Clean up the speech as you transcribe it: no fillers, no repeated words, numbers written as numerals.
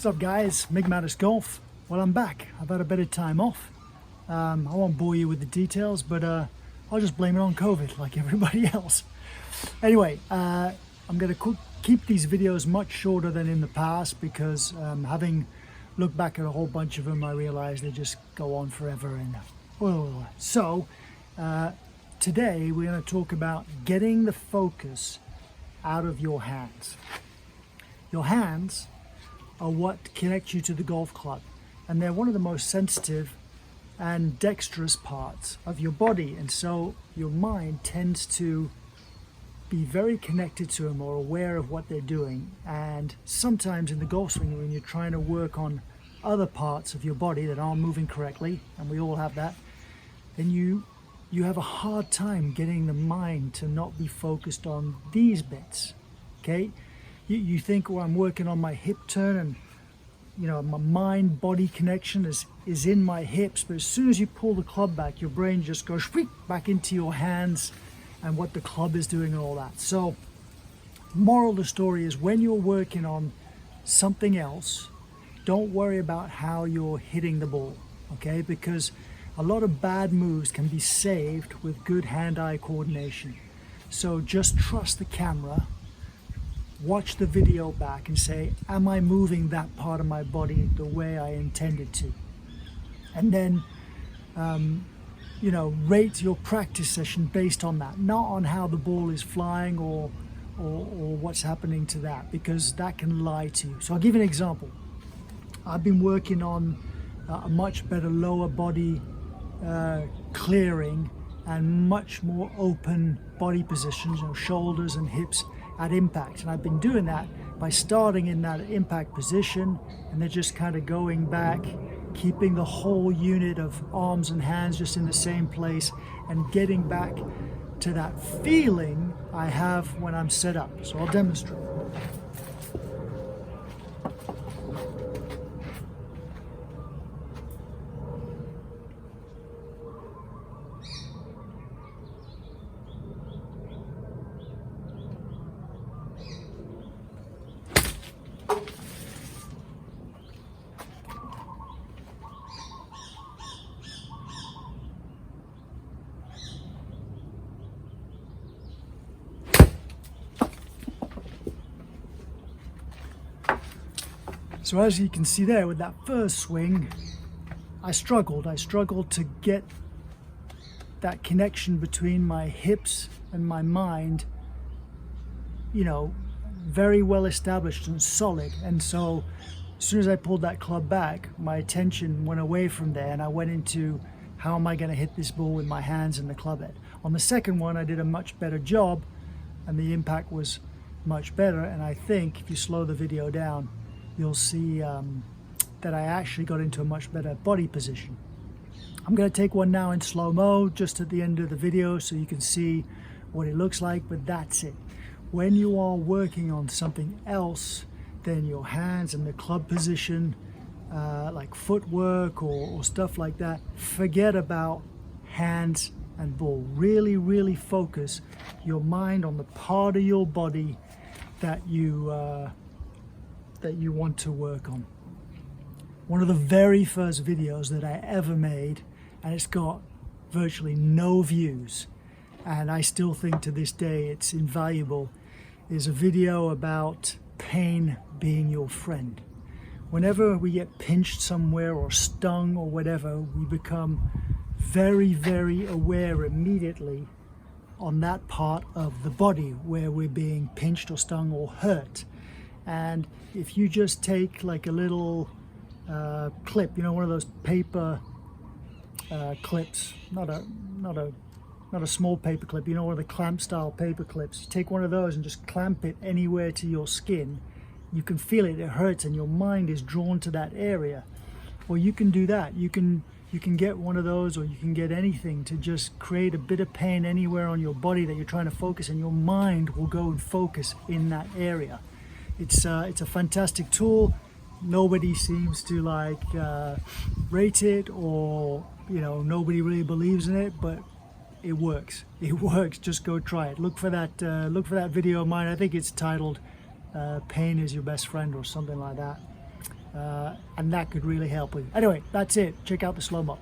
What's up guys, Migmatisgolf. Well, I'm back. I've had a bit of time off. I won't bore you with the details, but I'll just blame it on COVID like everybody else. Anyway, I'm going to keep these videos much shorter than in the past because having looked back at a whole bunch of them, I realized they just go on forever. And so today we're going to talk about getting the focus out of your hands. Your hands are what connect you to the golf club, and they're one of the most sensitive and dexterous parts of your body, and so your mind tends to be very connected to them or aware of what they're doing. And sometimes in the golf swing, when you're trying to work on other parts of your body that aren't moving correctly, and we all have that, then you have a hard time getting the mind to not be focused on these bits. Okay, you think, well, I'm working on my hip turn, and you know, my mind-body connection is in my hips, but as soon as you pull the club back, your brain just goes back into your hands and what the club is doing and all that. So moral of the story is, when you're working on something else, don't worry about how you're hitting the ball, okay? Because a lot of bad moves can be saved with good hand-eye coordination. So just trust the camera, watch the video back and say, am I moving that part of my body the way I intended to? And then, you know, rate your practice session based on that, not on how the ball is flying or what's happening to that, because that can lie to you. So I'll give you an example. I've been working on a much better lower body clearing and much more open body positions, you know, shoulders and hips at impact. And I've been doing that by starting in that impact position and then just kind of going back, keeping the whole unit of arms and hands just in the same place and getting back to that feeling I have when I'm set up. So I'll demonstrate. So as you can see there, with that first swing, I struggled to get that connection between my hips and my mind, you know, very well established and solid. And so as soon as I pulled that club back, my attention went away from there and I went into, how am I going to hit this ball with my hands and the club head? On the second one, I did a much better job and the impact was much better. And I think if you slow the video down, you'll see that I actually got into a much better body position. I'm going to take one now in slow-mo just at the end of the video so you can see what it looks like, but that's it. When you are working on something else than your hands and the club position, like footwork or stuff like that, forget about hands and ball. Really, really focus your mind on the part of your body that you want to work on. One of the very first videos that I ever made, and it's got virtually no views, and I still think to this day it's invaluable, is a video about pain being your friend. Whenever we get pinched somewhere or stung or whatever, we become very, very aware immediately on that part of the body where we're being pinched or stung or hurt. And if you just take like a little clip, you know, one of those paper clips, not a small paper clip, you know, one of the clamp style paper clips, you take one of those and just clamp it anywhere to your skin, you can feel it, it hurts, and your mind is drawn to that area. Well, you can do that. You can get one of those, or you can get anything to just create a bit of pain anywhere on your body that you're trying to focus, and your mind will go and focus in that area. It's a fantastic tool. Nobody seems to like rate it, or you know, nobody really believes in it, but it works. It works. Just go try it. Look for that video of mine. I think it's titled "Pain is Your Best Friend" or something like that. and that could really help with. Anyway, that's it. Check out the slow-mo.